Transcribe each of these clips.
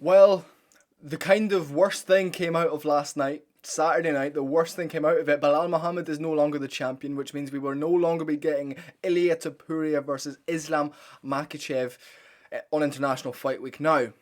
Well, the kind of worst thing came out of last night. Saturday night, the worst thing came out of it. Belal Muhammad is no longer the champion, which means we will no longer be getting Ilia Topuria versus Islam Makhachev on International Fight Week. Now, I'm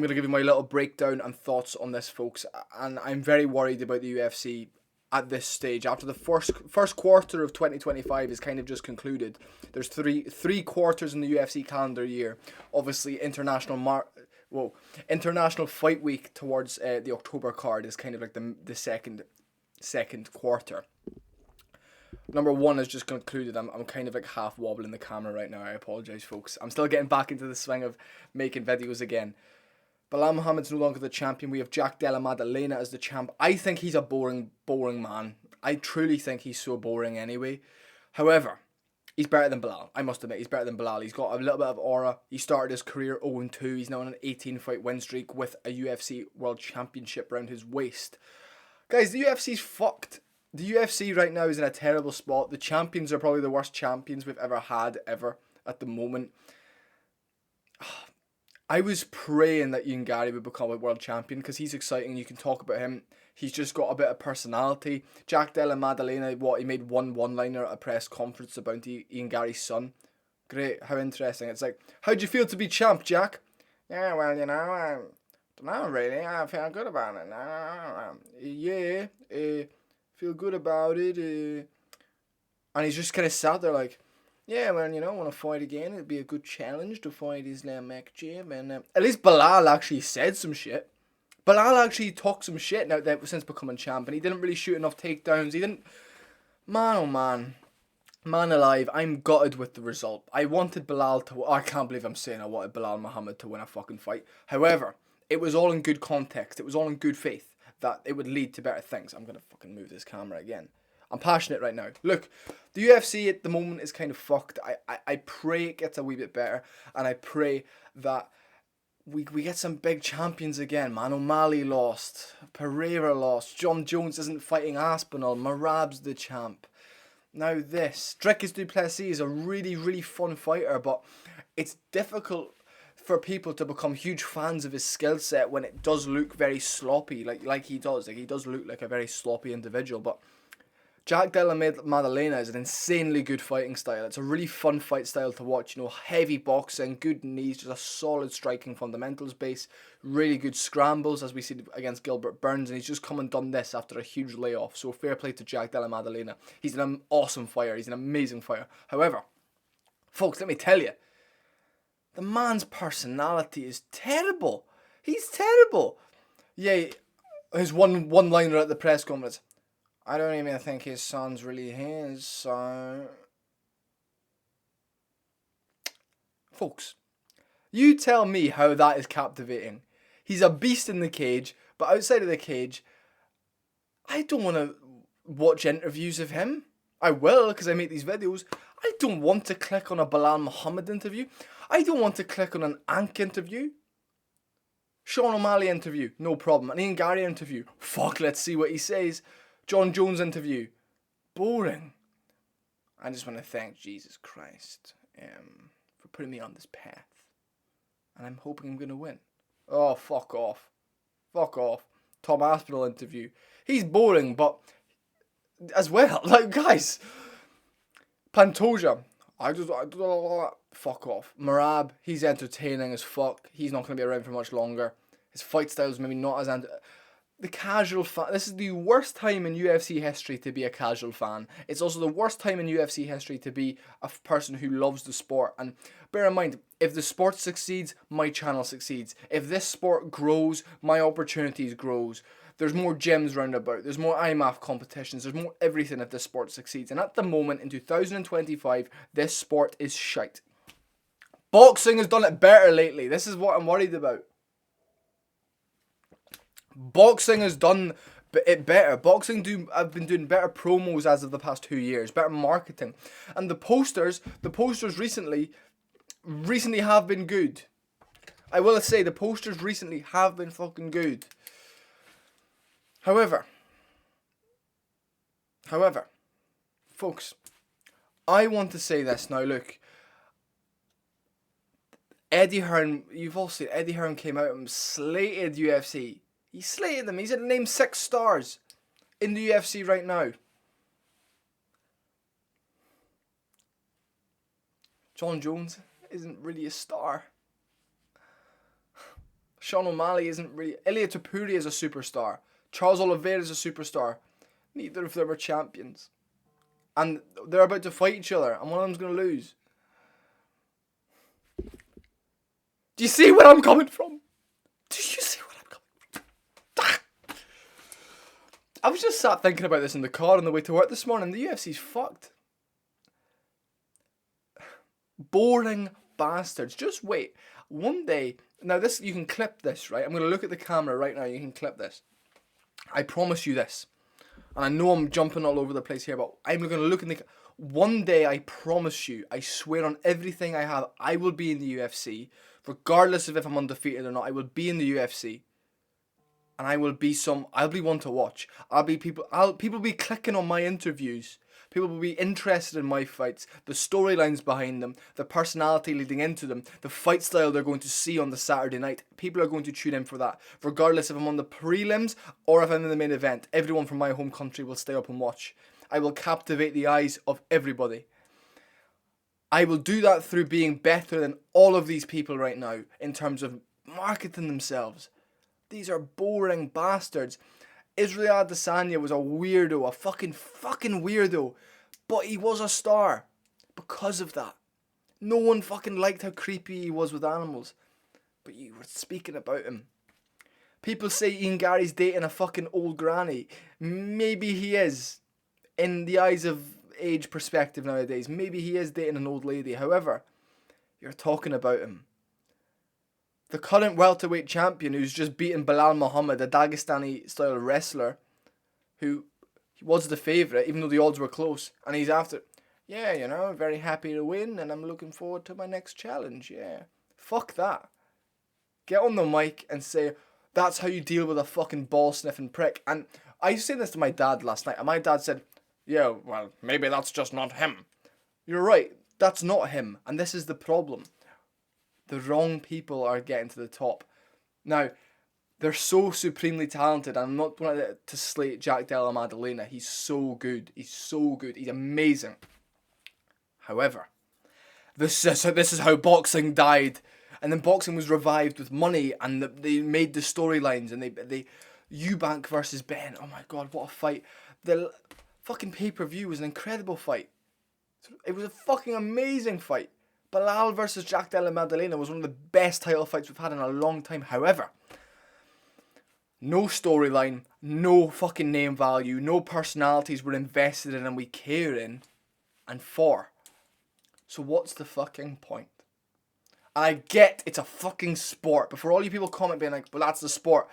going to give you my little breakdown and thoughts on this, folks. And I'm very worried about the UFC at this stage. After the first quarter of 2025 is kind of just concluded, there's three quarters in the UFC calendar year. Obviously, International Fight Week towards the October card is kind of like the second quarter. Number one is just concluded. I'm kind of like half wobbling the camera right now. I apologize, folks. I'm still getting back into the swing of making videos again. Belal Muhammad's no longer the champion. We have Jack Della Maddalena as the champ. I think he's a boring man. I truly think he's so boring anyway. However, he's better than Belal. I must admit, he's better than Belal. He's got a little bit of aura. He started his career 0-2. He's now on an 18-fight win streak with a UFC World Championship around his waist. Guys, the UFC's fucked. The UFC right now is in a terrible spot. The champions are probably the worst champions we've ever had, at the moment. I was praying that Garry would become a world champion because he's exciting. You can talk about him. He's just got a bit of personality. Jack Della Maddalena, he made one-liner at a press conference about Garry's son. Great, how interesting. It's like, how'd you feel to be champ, Jack? Yeah, well, I don't know really. I feel good about it. Yeah, feel good about it. And he's just kind of sat there like, yeah, well, I want to fight again. It'd be a good challenge to fight Islam Makhachev. And at least Belal actually said some shit. Belal actually talked some shit now that since becoming champ, and he didn't really shoot enough takedowns. He didn't. Man, oh man, man alive, I'm gutted with the result. I wanted Belal to. I can't believe I'm saying I wanted Belal Muhammad to win a fucking fight. However, it was all in good context. It was all in good faith that it would lead to better things. I'm gonna fucking move this camera again. I'm passionate right now. Look, the UFC at the moment is kind of fucked. I pray it gets a wee bit better, and I pray that we get some big champions again. Man, O'Malley lost, Pereira lost, John Jones isn't fighting Aspinall, Marab's the champ. Now this, Dricus du Plessis is a really, really fun fighter, but it's difficult for people to become huge fans of his skill set when it does look very sloppy, like he does. Like he does look like a very sloppy individual, but Jack Della Maddalena is an insanely good fighting style. It's a really fun fight style to watch. Heavy boxing, good knees, just a solid striking fundamentals base. Really good scrambles, as we see against Gilbert Burns. And he's just come and done this after a huge layoff. So fair play to Jack Della Maddalena. He's an awesome fighter. He's an amazing fighter. However, folks, let me tell you, the man's personality is terrible. He's terrible. Yeah, his one-liner at the press conference. I don't even think his son's really his, so... Folks, you tell me how that is captivating. He's a beast in the cage, but outside of the cage, I don't want to watch interviews of him. I will, because I make these videos. I don't want to click on a Belal Muhammad interview. I don't want to click on an Ank interview. Sean O'Malley interview, no problem. An Ian Garry interview, fuck, let's see what he says. John Jones interview, boring. I just want to thank Jesus Christ for putting me on this path. And I'm hoping I'm going to win. Oh, fuck off. Fuck off. Tom Aspinall interview. He's boring, but as well, like, guys. Pantoja. Fuck off. Marab, he's entertaining as fuck. He's not going to be around for much longer. His fight style's maybe not as... The casual fan. This is the worst time in UFC history to be a casual fan. It's also the worst time in UFC history to be a person who loves the sport. And bear in mind, if the sport succeeds, my channel succeeds. If this sport grows, my opportunities grows. There's more gyms round about. There's more IMAF competitions. There's more everything if this sport succeeds. And at the moment, in 2025, this sport is shite. Boxing has done it better lately. This is what I'm worried about. Boxing has done it better. I've been doing better promos as of the past 2 years, better marketing, and the posters recently have been good. I will say the posters recently have been fucking good. However, folks, I want to say this now. Look, Eddie Hearn, you've all seen Eddie Hearn came out and slated UFC. He slated them. He's named 6 stars in the UFC right now. John Jones isn't really a star. Sean O'Malley isn't really... Ilia Topuria is a superstar. Charles Oliveira is a superstar. Neither of them are champions. And they're about to fight each other, and one of them's going to lose. Do you see where I'm coming from? Do you see where I'm coming from? I was just sat thinking about this in the car on the way to work this morning. The UFC's fucked. Boring bastards. Just wait. One day... Now, this, you can clip this, right? I'm going to look at the camera right now. You can clip this. I promise you this. And I know I'm jumping all over the place here, but I'm going to look in the... One day, I promise you, I swear on everything I have, I will be in the UFC. Regardless of if I'm undefeated or not, I will be in the UFC. And I'll be one to watch. People will be clicking on my interviews. People will be interested in my fights, the storylines behind them, the personality leading into them, the fight style they're going to see on the Saturday night. People are going to tune in for that. Regardless if I'm on the prelims or if I'm in the main event, everyone from my home country will stay up and watch. I will captivate the eyes of everybody. I will do that through being better than all of these people right now in terms of marketing themselves. These are boring bastards. Israel Adesanya was a weirdo, a fucking weirdo. But he was a star because of that. No one fucking liked how creepy he was with animals. But you were speaking about him. People say Ian Garry's dating a fucking old granny. Maybe he is. In the eyes of age perspective nowadays. Maybe he is dating an old lady. However, you're talking about him. The current welterweight champion who's just beaten Bilal Muhammad, a Dagestani-style wrestler, who was the favourite, even though the odds were close. And he's after, yeah, you know, very happy to win, and I'm looking forward to my next challenge, yeah. Fuck that. Get on the mic and say, that's how you deal with a fucking ball-sniffing prick. And I was saying this to my dad last night, and my dad said, yeah, well, maybe that's just not him. You're right, that's not him, and this is the problem. The wrong people are getting to the top. Now, they're so supremely talented. I'm not going to slate Jack Della Maddalena. He's so good. He's so good. He's amazing. However, this is how boxing died. And then boxing was revived with money. And they made the storylines. And they Eubank versus Ben. Oh my God, what a fight. The fucking pay-per-view was an incredible fight. It was a fucking amazing fight. Bilal versus Jack Della Maddalena was one of the best title fights we've had in a long time. However, no storyline, no fucking name value, no personalities we're invested in and we care in and for. So what's the fucking point? And I get it's a fucking sport, but for all you people comment being like, well, that's the sport.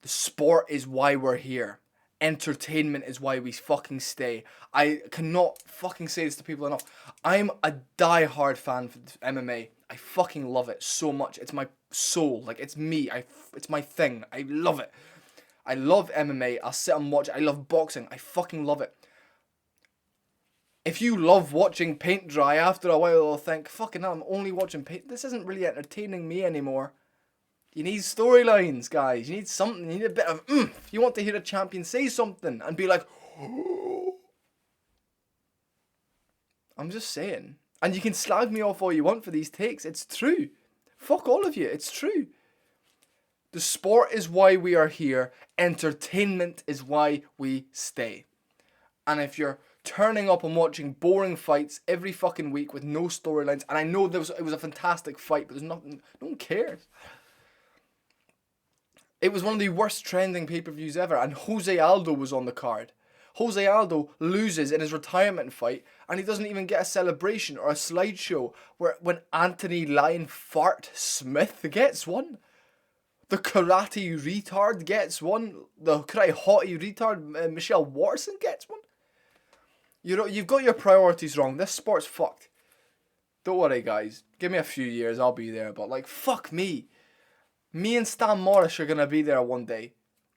The sport is why we're here. Entertainment is why we fucking stay. I cannot fucking say this to people enough. I'm a die-hard fan of MMA. I fucking love it so much. It's my soul. Like, it's me. It's my thing. I love it. I love MMA. I'll sit and watch it. I love boxing. I fucking love it. If you love watching paint dry, after a while you'll think, fucking hell, I'm only watching paint. This isn't really entertaining me anymore. You need storylines, guys. You need something. You need a bit of oomph. You want to hear a champion say something and be like, oh. I'm just saying. And you can slag me off all you want for these takes. It's true. Fuck all of you. It's true. The sport is why we are here. Entertainment is why we stay. And if you're turning up and watching boring fights every fucking week with no storylines, and I know it was a fantastic fight, but there's nothing. No one cares. It was one of the worst trending pay-per-views ever, and Jose Aldo was on the card. Jose Aldo loses in his retirement fight, and he doesn't even get a celebration or a slideshow when Anthony Lion Fart Smith gets one. The karate retard gets one. The karate hottie retard Michelle Watson gets one. You've got your priorities wrong. This sport's fucked. Don't worry, guys. Give me a few years, I'll be there. But, like, fuck me. Me and Stan Morris are going to be there one day.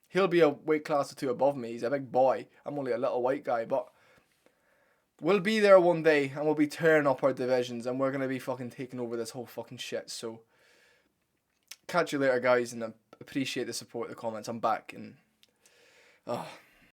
He'll be a weight class or two above me. He's a big boy. I'm only a little white guy. But We'll be there one day, and we'll be tearing up our divisions, and we're gonna be fucking taking over this whole fucking shit. So, catch you later, guys, and I appreciate the support, the comments. I'm back, and